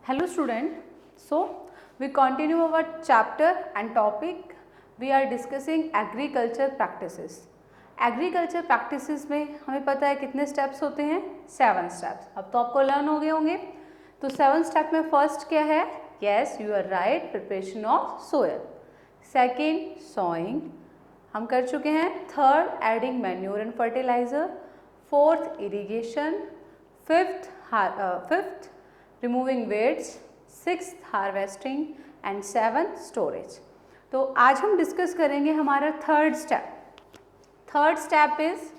Hello student, so we continue our chapter and topic. We are discussing agriculture practices. Agriculture practices में हमें पता है कितने steps होते हैं, 7 स्टेप्स. अब तो आपको लर्न हो गए होंगे. तो 7 स्टेप में फर्स्ट क्या है? Yes you are right, preparation of soil. Second sowing हम कर चुके हैं. Third adding manure and fertilizer. Fourth irrigation. Fifth removing weeds. Sixth harvesting and 7 storage. तो आज हम डिस्कस करेंगे हमारा third step. Third step is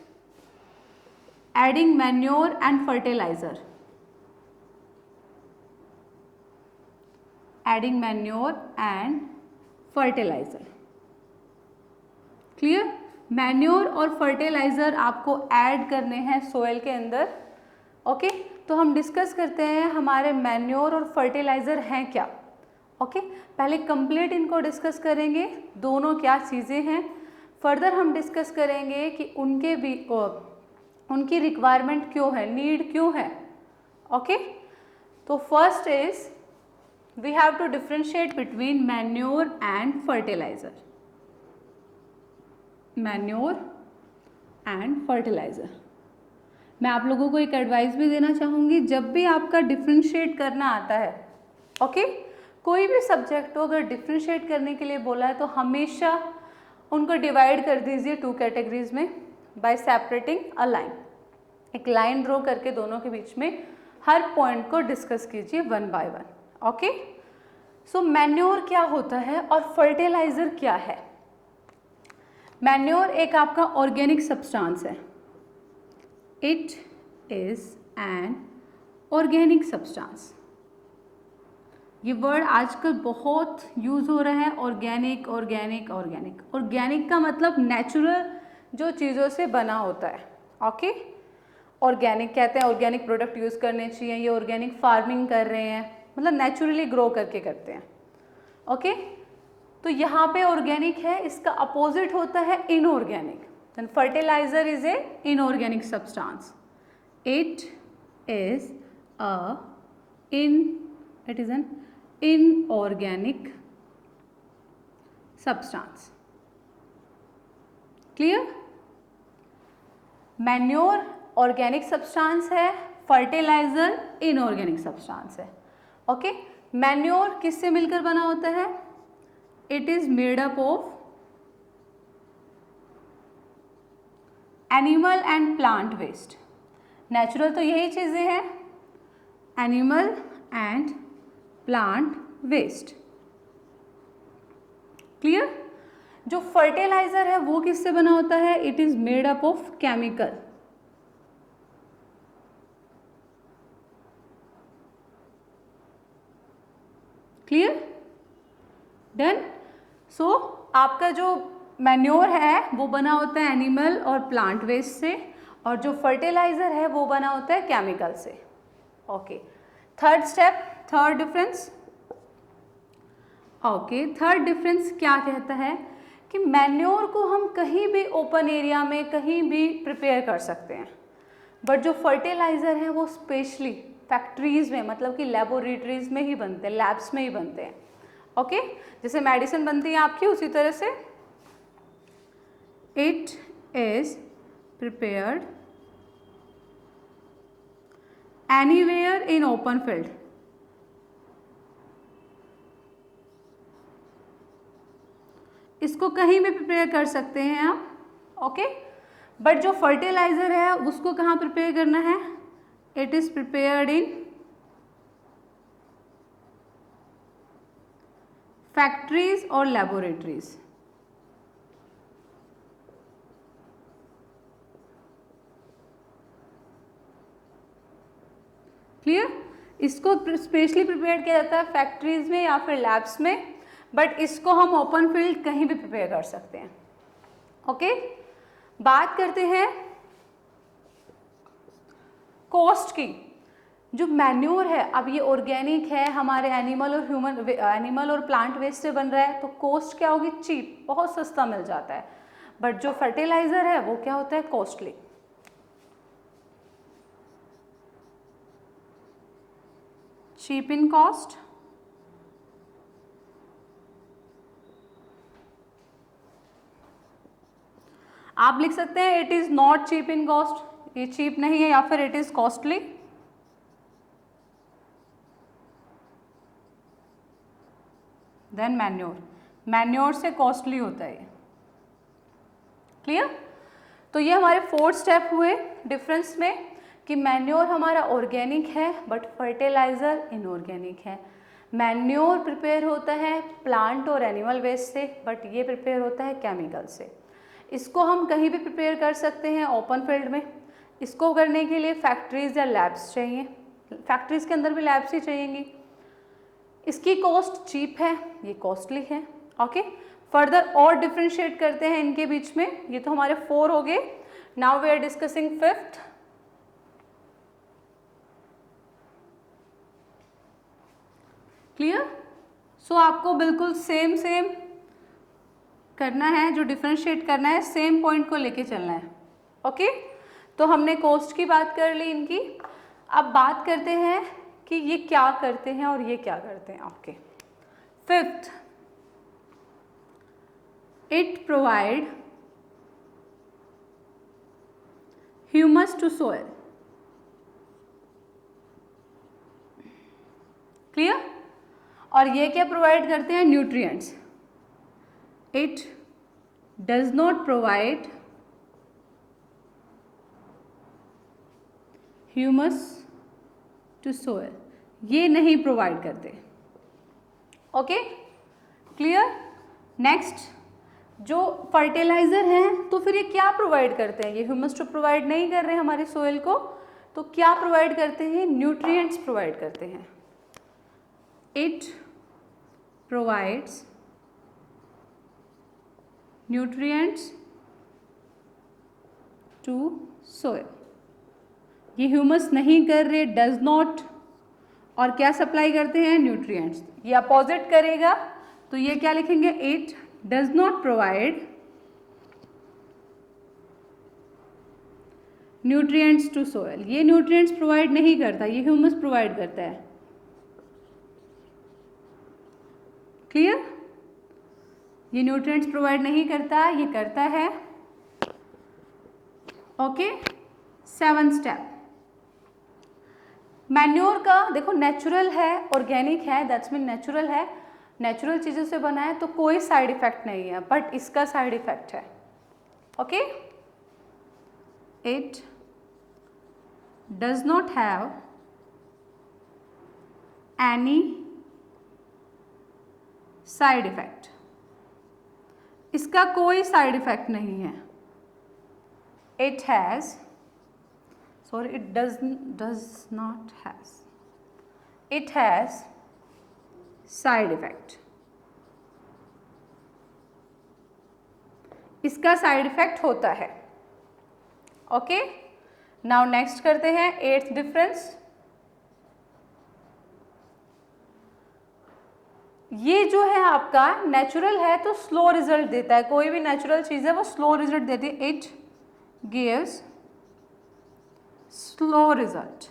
adding manure and fertilizer. Adding manure and fertilizer. Clear? Manure और फर्टिलाइजर आपको add करने हैं soil के अंदर. ओके तो हम डिस्कस करते हैं हमारे मैन्योर और फर्टिलाइजर हैं क्या. ओके पहले कंप्लीट इनको डिस्कस करेंगे, दोनों क्या चीज़ें हैं. फर्दर हम डिस्कस करेंगे कि उनकी रिक्वायरमेंट क्यों है, नीड क्यों है. ओके तो first is we have to differentiate between manure and fertilizer. Manure and fertilizer. मैं आप लोगों को एक एडवाइस भी देना चाहूँगी, जब भी आपका डिफरेंशिएट करना आता है, ओके कोई भी सब्जेक्ट हो अगर डिफरेंशिएट करने के लिए बोला है तो हमेशा उनको डिवाइड कर दीजिए 2 कैटेगरीज में बाय सेपरेटिंग अ लाइन. एक लाइन ड्रॉ करके दोनों के बीच में हर पॉइंट को डिस्कस कीजिए 1 बाय 1. ओके सो मैन्योर क्या होता है और फर्टिलाइजर क्या है. मैन्योर एक आपका ऑर्गेनिक सब्सटेंस है. It is an organic substance. ये वर्ड आजकल बहुत यूज़ हो रहा है, ऑर्गेनिक ऑर्गेनिक ऑर्गेनिक. ऑर्गेनिक का मतलब नेचुरल जो चीज़ों से बना होता है. ओके ऑर्गेनिक कहते हैं ऑर्गेनिक प्रोडक्ट यूज़ करने चाहिए, ये ऑर्गेनिक फार्मिंग कर रहे हैं, मतलब नेचुरली ग्रो करके करते हैं. ओके तो यहाँ पे ऑर्गेनिक है, इसका अपोजिट होता है inorganic. Then fertilizer is a inorganic substance. It is an inorganic substance. Clear? Manure organic substance है, फर्टिलाइजर इनऑर्गेनिक सब्सटेंस है. ओके मैन्योर किससे मिलकर बना होता है? It is made up of animal and plant waste. Natural तो यही चीज़ें हैं, animal and plant waste. Clear? जो फर्टिलाइजर है वो किससे बना होता है? It is made up of chemical. Clear? Done. So आपका जो मैन्योर है वो बना होता है एनिमल और प्लांट वेस्ट से, और जो फर्टिलाइजर है वो बना होता है केमिकल से. Okay third step, third difference. Okay third difference क्या कहता है कि मैन्योर को हम कहीं भी ओपन एरिया में कहीं भी प्रिपेयर कर सकते हैं, बट जो फर्टिलाइजर है वो स्पेशली फैक्ट्रीज में, मतलब कि लेबोरेटरीज में ही बनते हैं, लैब्स में ही बनते हैं. ओके जैसे मेडिसिन बनती है आपकी, उसी तरह से it is prepared anywhere in open field. इसको कहीं भी प्रिपेयर कर सकते हैं आप. ओके बट जो फर्टिलाइजर है उसको कहाँ प्रिपेयर करना है? It is prepared in factories और लेबोरेटरीज. क्लियर? इसको स्पेशली प्रिपेयर किया जाता है फैक्ट्रीज में या फिर लैब्स में, बट इसको हम ओपन फील्ड कहीं भी प्रिपेयर कर सकते हैं. ओके बात करते हैं कॉस्ट की. जो मैन्योर है, अब ये ऑर्गेनिक है, हमारे एनिमल और प्लांट वेस्ट से बन रहा है, तो कॉस्ट क्या होगी? चीप, बहुत सस्ता मिल जाता है. बट जो फर्टिलाइजर है वो क्या होता है? कॉस्टली. cheap in cost, आप लिख सकते हैं it is not cheap in cost, ये चीप नहीं है, या फिर it is costly. Then manure, manure से कॉस्टली होता है ये। क्लियर? तो ये हमारे 4 स्टेप हुए डिफरेंस में कि मैन्योर हमारा ऑर्गेनिक है बट फर्टिलाइजर इनऑर्गेनिक है। मैन्योर प्रिपेयर होता है प्लांट और एनिमल वेस्ट से, बट ये प्रिपेयर होता है केमिकल से। इसको हम कहीं भी प्रिपेयर कर सकते हैं ओपन फील्ड में। इसको करने के लिए फैक्ट्रीज या लैब्स चाहिए, फैक्ट्रीज के अंदर भी लैब्स ही चाहिएंगी। इसकी कॉस्ट चीप है, ये कॉस्टली है। ओके, फर्दर और डिफ्रेंशिएट करते हैं इनके बीच में। ये तो हमारे 4 हो गए। Now we are discussing 5th। Clear? So आपको बिल्कुल सेम करना है, जो डिफ्रेंशिएट करना है सेम पॉइंट को लेके चलना है। ओके, तो हमने कॉस्ट की बात कर ली इनकी। अब बात करते हैं कि ये क्या करते हैं और ये क्या करते हैं। Okay, 5th, it provide humus to soil. Clear? और ये क्या प्रोवाइड करते हैं? Nutrients. It does not provide humus to soil, ये नहीं प्रोवाइड करते। Okay, clear? नेक्स्ट, जो फर्टिलाइजर हैं तो फिर ये क्या प्रोवाइड करते हैं? ये ह्यूमस टू प्रोवाइड नहीं कर रहे हमारे सोइल को, तो क्या प्रोवाइड करते हैं? न्यूट्रिएंट्स प्रोवाइड करते हैं। It provides nutrients to soil. ये ह्यूमस नहीं कर रहे, डज नॉट, और क्या सप्लाई करते हैं? न्यूट्रिएंट्स। ये अपोजिट करेगा तो ये क्या लिखेंगे? It does not provide nutrients to soil. ये न्यूट्रिएंट्स प्रोवाइड नहीं करता, ये ह्यूमस प्रोवाइड करता है। क्लियर? ये न्यूट्रिएंट्स प्रोवाइड नहीं करता, ये करता है। ओके, 7th स्टेप, मैन्योर का देखो नेचुरल है, ऑर्गेनिक है, दैट्स मीन नेचुरल है, नेचुरल चीज़ों से बना है, तो कोई साइड इफेक्ट नहीं है, बट इसका साइड इफेक्ट है। Okay, it does not have any side effect, इसका कोई साइड इफेक्ट नहीं है। It has, sorry, it does not has, it has side effect, इसका साइड इफेक्ट होता है। ओके, नाउ नेक्स्ट करते हैं 8th डिफरेंस। ये जो है आपका नेचुरल है तो स्लो रिजल्ट देता है, कोई भी नेचुरल चीज़ है वो स्लो रिजल्ट देती है। इट गिव्स स्लो रिजल्ट,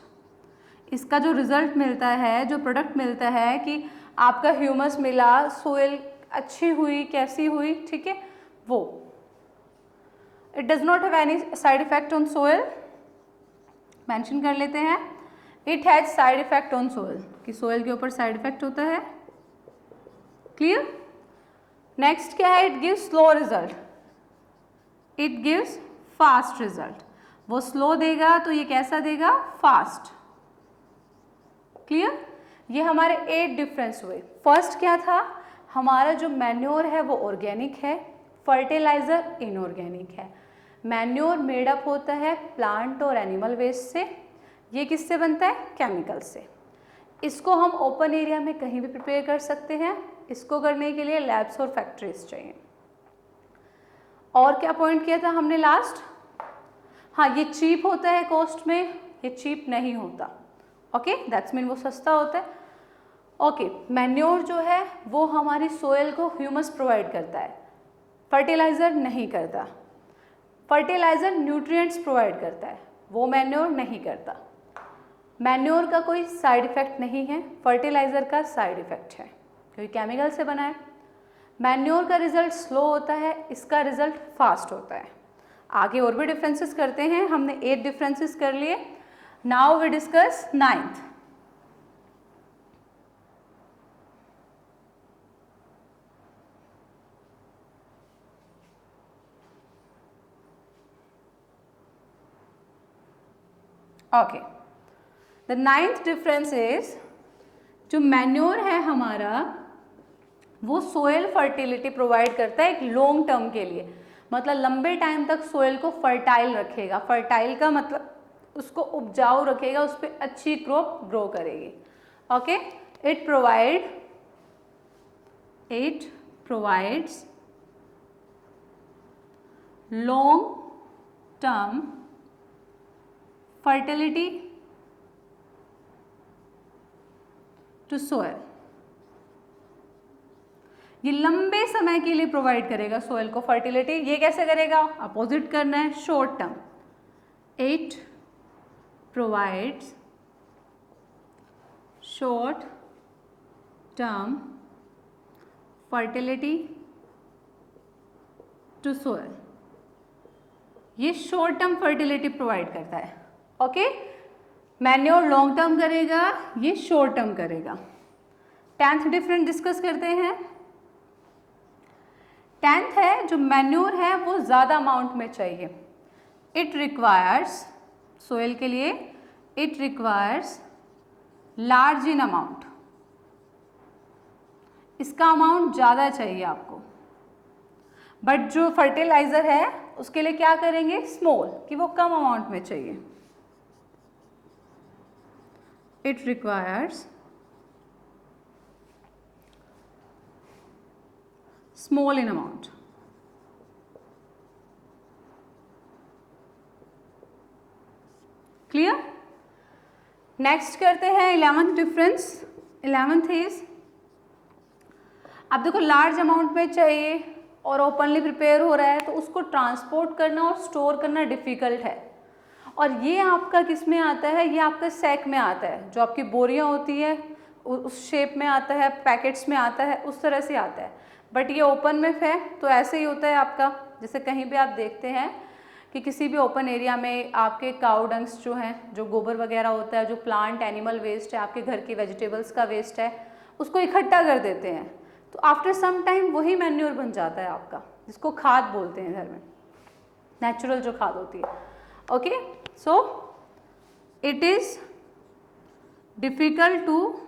इसका जो रिजल्ट मिलता है, जो प्रोडक्ट मिलता है कि आपका ह्यूमस मिला, सोइल अच्छी हुई, कैसी हुई, ठीक है, वो। It does not have any side effect on soil, mention कर लेते हैं। It has side effect on soil, कि सोइल के ऊपर साइड इफेक्ट होता है। क्लियर? नेक्स्ट क्या है? It gives slow result, it gives fast result. वो स्लो देगा तो ये कैसा देगा? फास्ट। क्लियर? ये हमारे 8 डिफरेंस हुए। फर्स्ट क्या था? हमारा जो मैन्योर है वो ऑर्गेनिक है, फर्टिलाइजर इनऑर्गेनिक है। मैन्योर मेडअप होता है प्लांट और एनिमल वेस्ट से। ये किससे बनता है? केमिकल से। इसको हम ओपन एरिया में कहीं भी प्रिपेयर कर सकते हैं। इसको करने के लिए लैब्स और फैक्ट्रीज चाहिए। और क्या पॉइंट किया था हमने लास्ट? हाँ, ये चीप होता है कॉस्ट में, ये चीप नहीं होता। ओके, दैट्स मीन वो सस्ता होता है। ओके, मैन्योर जो है वो हमारी सोइल को ह्यूमस प्रोवाइड करता है, फर्टिलाइज़र नहीं करता। फर्टिलाइज़र न्यूट्रिएंट्स प्रोवाइड करता है, वो मैन्योर नहीं करता। मैन्योर का कोई साइड इफेक्ट नहीं है, फर्टिलाइज़र का साइड इफेक्ट है क्योंकि केमिकल से बना है। मैन्योर का रिजल्ट स्लो होता है, इसका रिजल्ट फास्ट होता है। आगे और भी डिफरेंसेस करते हैं, हमने 8 डिफरेंसेस कर लिए। Now we discuss 9th। Okay, the 9th difference is, जो मैन्योर है हमारा वो सोयल फर्टिलिटी प्रोवाइड करता है एक लॉन्ग टर्म के लिए, मतलब लंबे टाइम तक सोयल को फर्टाइल रखेगा। फर्टाइल का मतलब उसको उपजाऊ रखेगा, उस पर अच्छी क्रॉप ग्रो करेगी। Okay, it provides long term fertility to soil. ये लंबे समय के लिए प्रोवाइड करेगा सोयल को फर्टिलिटी। ये कैसे करेगा? अपोजिट करना है, short term. It provides short term fertility to soil. ये शॉर्ट टर्म फर्टिलिटी प्रोवाइड करता है। ओके, मैन्योर लॉन्ग टर्म करेगा, ये शॉर्ट टर्म करेगा। 10th डिफरेंस डिस्कस करते हैं। 10th है, जो मैन्योर है वो ज़्यादा अमाउंट में चाहिए। इट रिक्वायर्स, सोयल के लिए it requires large in amount. इसका अमाउंट ज़्यादा चाहिए आपको। बट जो फर्टिलाइज़र है उसके लिए क्या करेंगे? स्मॉल, कि वो कम अमाउंट में चाहिए। It requires small in amount. Clear? Next करते हैं 11th डिफरेंस। 11th इज, अब देखो लार्ज अमाउंट में चाहिए और ओपनली प्रिपेयर हो रहा है तो उसको ट्रांसपोर्ट करना और स्टोर करना डिफ़िकल्ट है। और ये आपका किस में आता है? ये आपका सैक में आता है, जो आपकी बोरियां होती है उस शेप में आता है, पैकेट्स में आता है, उस तरह से आता है। बट ये ओपन में है तो ऐसे ही होता है आपका। जैसे कहीं भी आप देखते हैं कि किसी भी ओपन एरिया में आपके काउ डंग्स जो हैं, जो गोबर वगैरह होता है, जो प्लांट एनिमल वेस्ट है, आपके घर की वेजिटेबल्स का वेस्ट है, उसको इकट्ठा कर देते हैं। तो आफ्टर सम टाइम वही मैन्योर बन जाता है आपका, जिसको खाद बोलते हैं घर में, नेचुरल जो खाद होती है। Okay, so it is difficult to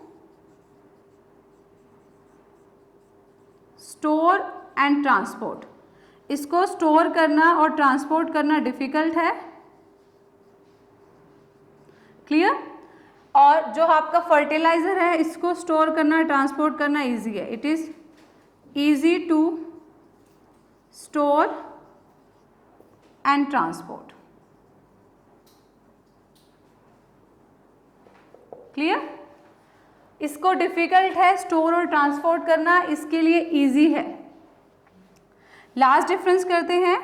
store and transport. इसको स्टोर करना और ट्रांसपोर्ट करना डिफिकल्ट है। क्लियर? और जो आपका फर्टिलाइजर है इसको स्टोर करना, ट्रांसपोर्ट करना इजी है। It is easy to store and transport. Clear? इसको डिफिकल्ट है स्टोर और ट्रांसपोर्ट करना, इसके लिए इजी है। लास्ट डिफरेंस करते हैं।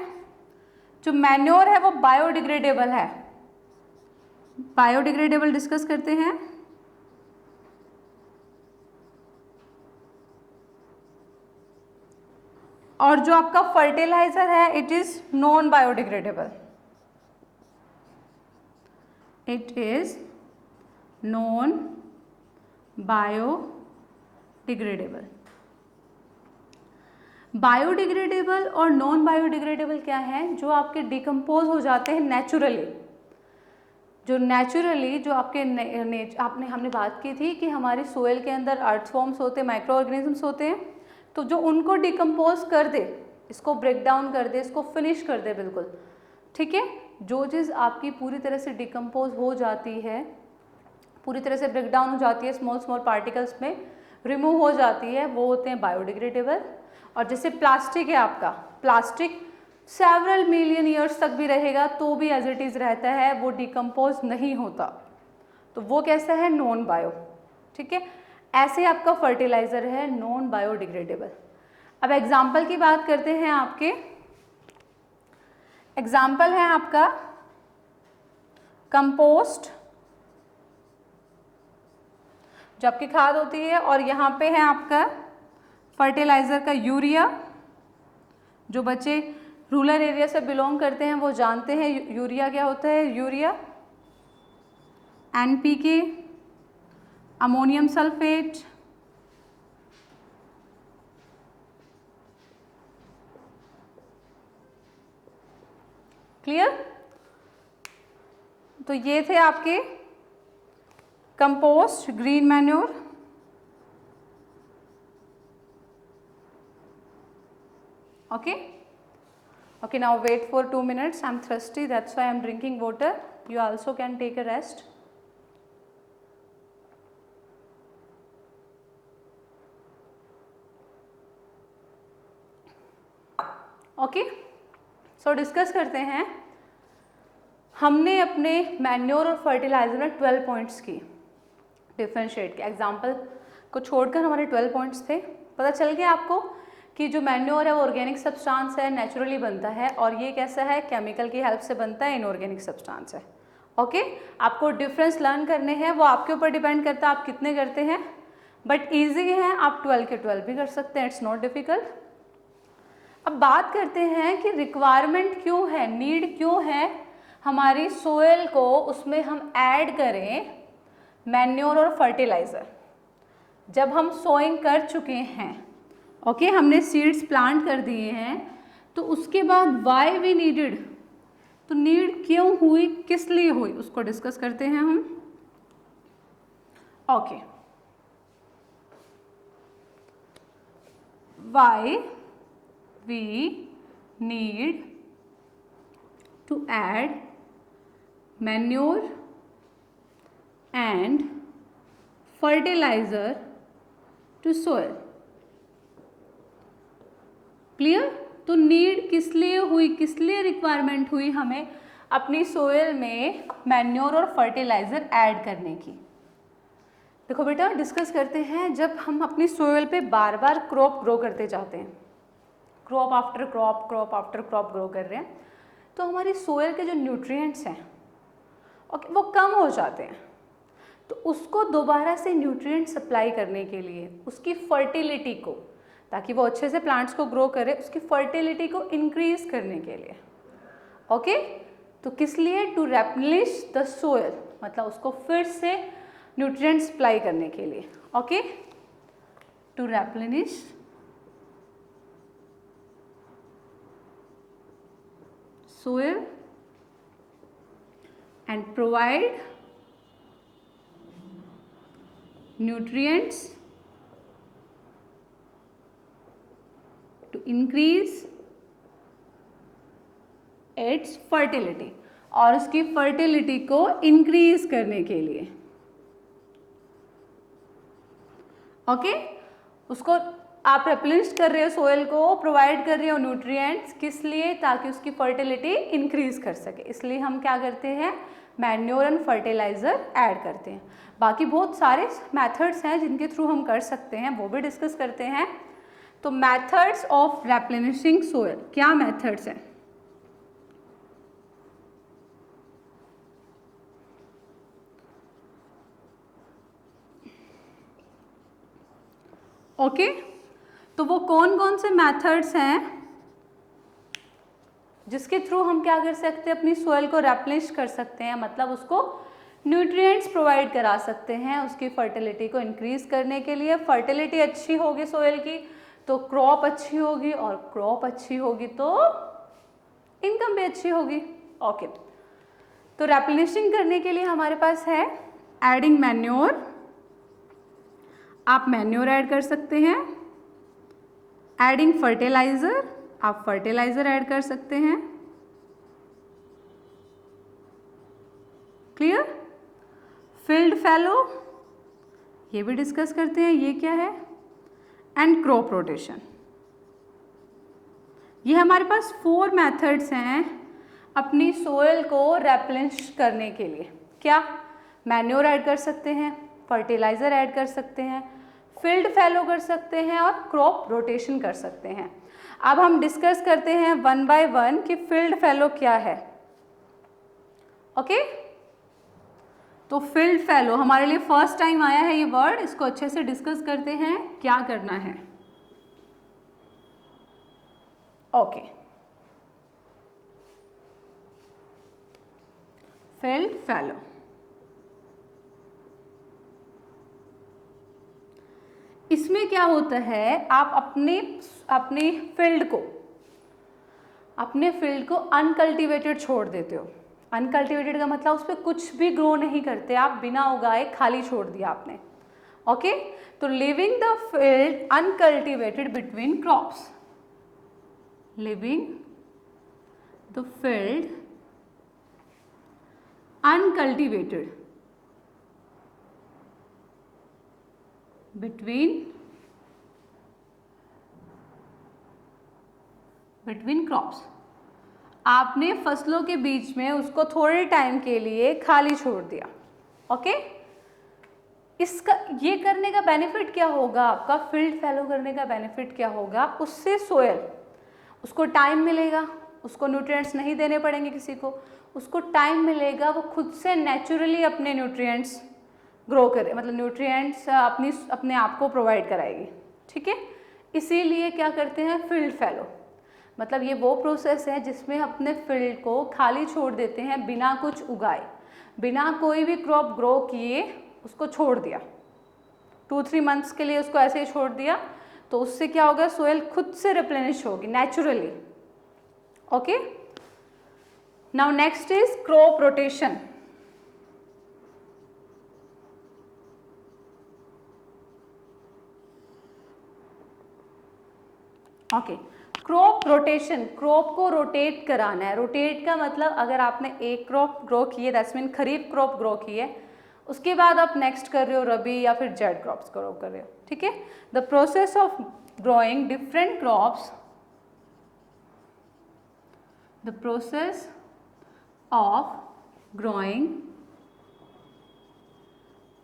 जो मैन्योर है वो बायोडिग्रेडेबल है। बायोडिग्रेडेबल डिस्कस करते हैं। और जो आपका फर्टिलाइजर है it is non biodegradable. It is non biodegradable. Biodegradable और नॉन बायोडिग्रेडेबल क्या है? जो आपके डिकम्पोज हो जाते हैं नेचुरली। जो नेचुरली जो आपके हमने बात की थी कि हमारी सोयल के अंदर अर्थवॉर्म्स होते हैं, माइक्रो ऑर्गेनिजम्स होते हैं, तो जो उनको डिकम्पोज कर दे, इसको ब्रेक डाउन कर दे, इसको फिनिश कर दे बिल्कुल, ठीक है। जो चीज़ आपकी पूरी तरह से डिकम्पोज हो जाती है, पूरी तरह से ब्रेक डाउन हो जाती है, स्मॉल स्मॉल पार्टिकल्स में रिमूव हो जाती है, वो होते हैं बायोडिग्रेडेबल। और जैसे प्लास्टिक है आपका, प्लास्टिक सेवरल मिलियन ईयर्स तक भी रहेगा तो भी एज इट इज़ रहता है, वो डिकम्पोज नहीं होता, तो वो कैसा है? Non bio. ठीक है, ऐसे आपका फर्टिलाइज़र है नॉन बायोडिग्रेडेबल। अब एग्जाम्पल की बात करते हैं। आपके एग्जाम्पल है आपका कंपोस्ट, जो आपकी खाद होती है, और यहाँ पे है आपका फर्टिलाइज़र का यूरिया। जो बच्चे रूरल एरिया से बिलोंग करते हैं वो जानते हैं यूरिया क्या होता है। Urea, NPK, ammonium sulphate, clear. तो ये थे आपके compost, green manure. Okay, now wait for 2 minutes. I'm thirsty, that's why I'm drinking water. You also can take a rest. Okay, so discuss करते हैं। हमने अपने मैन्योर और फर्टिलाइजर में 12 पॉइंट्स की डिफ्रेंशिएट के एग्जाम्पल को छोड़कर हमारे 12 पॉइंट्स थे। पता चल गया आपको कि जो मैन्योर है वो ऑर्गेनिक सब्सटेंस है, नेचुरली बनता है, और ये कैसा है, केमिकल की हेल्प से बनता है, इनऑर्गेनिक सब्सटेंस है। ओके, आपको डिफरेंस लर्न करने हैं, वो आपके ऊपर डिपेंड करता है आप कितने करते हैं, बट ईजी है, आप 12 के 12 भी कर सकते हैं, इट्स नॉट डिफिकल्ट। अब बात करते हैं कि रिक्वायरमेंट क्यों है, नीड क्यों है हमारी सोयल को उसमें हम ऐड करें मैन्योर और फर्टिलाइज़र। जब हम सोइंग कर चुके हैं, ओके, हमने सीड्स प्लांट कर दिए हैं, तो उसके बाद वाई वी नीडेड, तो नीड क्यों हुई, किस लिए हुई, उसको डिस्कस करते हैं हम। Okay, why we need to add manure and fertilizer to soil. Clear. तो नीड किस लिए हुई, किस लिए रिक्वायरमेंट हुई हमें अपनी सोयल में मैन्योर और फर्टिलाइजर ऐड करने की। देखो बेटा, डिस्कस करते हैं। जब हम अपनी सोयल पे बार बार क्रॉप ग्रो करते जाते हैं, crop after crop, crop after crop grow कर रहे हैं, तो हमारी सोयल के जो न्यूट्रिएंट्स हैं ओके वो कम हो जाते हैं। तो उसको दोबारा से न्यूट्रिएंट सप्लाई करने के लिए, उसकी फर्टिलिटी को, ताकि वो अच्छे से प्लांट्स को ग्रो करे, उसकी फर्टिलिटी को इंक्रीज करने के लिए, ओके, तो किस लिए, टू रेप्लिश द सोयल, मतलब उसको फिर से न्यूट्रिएंट सप्लाई करने के लिए, okay, to replenish soil and provide nutrients to increase its fertility, और उसकी फर्टिलिटी को इंक्रीज करने के लिए, ओके, उसको आप रिप्लेस कर रहे हो, सोयल को प्रोवाइड कर रहे हो न्यूट्रिएंट्स, किस लिए, ताकि उसकी फर्टिलिटी इंक्रीज कर सके। इसलिए हम क्या करते हैं, मैन्योर एंड फर्टिलाइजर ऐड करते हैं। बाकी बहुत सारे मेथड्स हैं जिनके थ्रू हम कर सकते हैं, वो भी डिस्कस करते हैं। तो मेथड्स ऑफ रेप्लेनिशिंग सोयल, क्या मेथड्स हैं? ओके, तो वो कौन कौन से मेथड्स हैं जिसके थ्रू हम क्या कर सकते हैं, अपनी सोयल को रेप्लेनिश कर सकते हैं, मतलब उसको न्यूट्रिएंट्स प्रोवाइड करा सकते हैं उसकी फर्टिलिटी को इंक्रीज करने के लिए। फर्टिलिटी अच्छी होगी सोयल की तो क्रॉप अच्छी होगी, और क्रॉप अच्छी होगी तो इनकम भी अच्छी होगी। ओके, तो रेप्लेनिशिंग करने के लिए हमारे पास है एडिंग मैन्योर, आप मैन्योर ऐड कर सकते हैं। एडिंग फर्टिलाइजर, आप फर्टिलाइजर ऐड कर सकते हैं। क्लियर। फील्ड फैलो, ये भी डिस्कस करते हैं, ये क्या है, एंड क्रॉप रोटेशन। ये हमारे पास 4 मेथड्स हैं अपनी सोयल को रेप्लेनिश करने के लिए। क्या, मैन्योर ऐड कर सकते हैं, फर्टिलाइजर ऐड कर सकते हैं, फील्ड फैलो कर सकते हैं, और क्रॉप रोटेशन कर सकते हैं। अब हम डिस्कस करते हैं 1 बाय 1 कि फील्ड फैलो क्या है। ओके, तो फील्ड फेलो हमारे लिए फर्स्ट टाइम आया है ये वर्ड, इसको अच्छे से डिस्कस करते हैं क्या करना है। ओके, फील्ड फेलो, इसमें क्या होता है, आप अपने फील्ड को अनकल्टिवेटेड छोड़ देते हो। अनकल्टिवेटेड का मतलब उस पर कुछ भी ग्रो नहीं करते आप, बिना उगाए खाली छोड़ दिया आपने। ओके, तो living the field uncultivated between crops, living the field uncultivated between crops, आपने फसलों के बीच में उसको थोड़े टाइम के लिए खाली छोड़ दिया। ओके, इसका ये करने का बेनिफिट क्या होगा आपका, फील्ड फेलो करने का बेनिफिट क्या होगा, उससे सोयल, उसको टाइम मिलेगा, उसको न्यूट्रिएंट्स नहीं देने पड़ेंगे किसी को, उसको टाइम मिलेगा, वो खुद से नेचुरली अपने न्यूट्रिएंट्स ग्रो करे, मतलब न्यूट्रिएंट्स अपने आप को प्रोवाइड कराएगी। ठीक है, इसीलिए क्या करते हैं फील्ड फेलो, मतलब ये वो प्रोसेस है जिसमें अपने फील्ड को खाली छोड़ देते हैं, बिना कुछ उगाए, बिना कोई भी क्रॉप ग्रो किए उसको छोड़ दिया, 2-3 मंथ्स के लिए उसको ऐसे ही छोड़ दिया, तो उससे क्या होगा, सोयल खुद से रिप्लेनिश होगी naturally. Okay, now next is crop rotation. Okay, crop rotation, crop को रोटेट कराना है। रोटेट का मतलब अगर आपने एक क्रॉप ग्रो की है, that's mean kharif crop grow की है, उसके बाद आप नेक्स्ट कर रहे हो रबी या फिर जेड क्रॉप्स ग्रो कर रहे हो। ठीक है, the process of growing different crops, the process of growing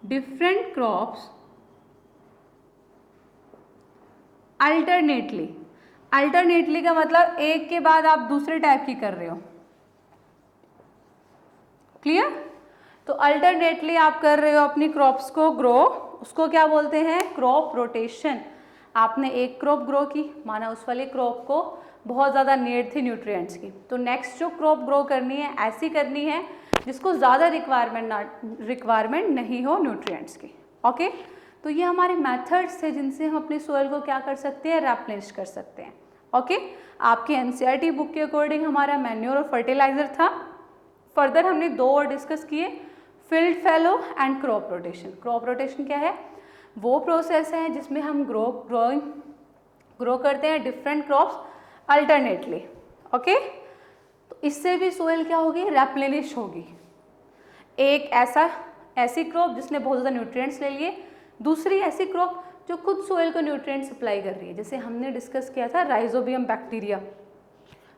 different crops alternately, alternately का मतलब एक के बाद आप दूसरे टाइप की कर रहे हो। क्लियर, तो अल्टरनेटली आप कर रहे हो अपनी क्रॉप्स को ग्रो, उसको क्या बोलते हैं, क्रॉप रोटेशन। आपने एक क्रॉप ग्रो की, माना उस वाली क्रॉप को बहुत ज़्यादा नीड थी न्यूट्रिएंट्स की, तो नेक्स्ट जो क्रॉप ग्रो करनी है ऐसी करनी है जिसको ज़्यादा रिक्वायरमेंट नहीं हो न्यूट्रिएंट्स की। ओके, तो ये हमारे मेथड्स थे जिनसे हम अपने सोइल को क्या कर सकते हैं, रिप्लेनिश कर सकते हैं। ओके, आपके एनसीईआरटी बुक के अकॉर्डिंग हमारा मैन्योर और फर्टिलाइजर था। फर्दर हमने 2 और डिस्कस किए, field fellow and crop rotation. Crop rotation क्या है, वो प्रोसेस है जिसमें हम ग्रो करते हैं डिफरेंट क्रॉप्स अल्टरनेटली। ओके, तो इससे भी सोइल क्या होगी, रिप्लेनिश होगी। एक ऐसी क्रॉप जिसने बहुत ज़्यादा न्यूट्रिएंट्स ले लिए, दूसरी ऐसी क्रॉप जो खुद सोइल को न्यूट्रिएंट सप्लाई कर रही है। जैसे हमने डिस्कस किया था राइजोबियम बैक्टीरिया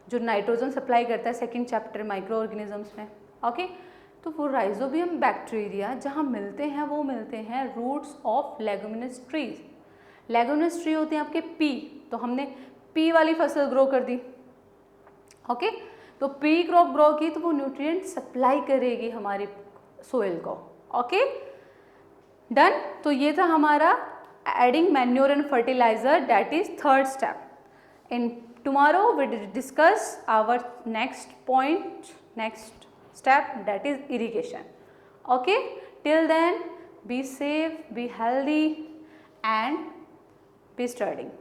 जो नाइट्रोजन सप्लाई करता है सेकंड चैप्टर माइक्रो ऑर्गेनिजम्स में। ओके, तो वो राइजोबियम बैक्टीरिया जहाँ मिलते हैं वो मिलते हैं roots of leguminous trees. Leguminous tree होते हैं आपके पी, तो हमने पी वाली फसल ग्रो कर दी। ओके, तो पी क्रॉप ग्रो की तो वो न्यूट्रिएंट सप्लाई करेगी हमारी सोइल को। Okay, done. तो ये था हमारा adding manure and fertilizer, that is third step. In tomorrow we discuss our next step, that is irrigation. Okay, till then be safe, be healthy and be studying.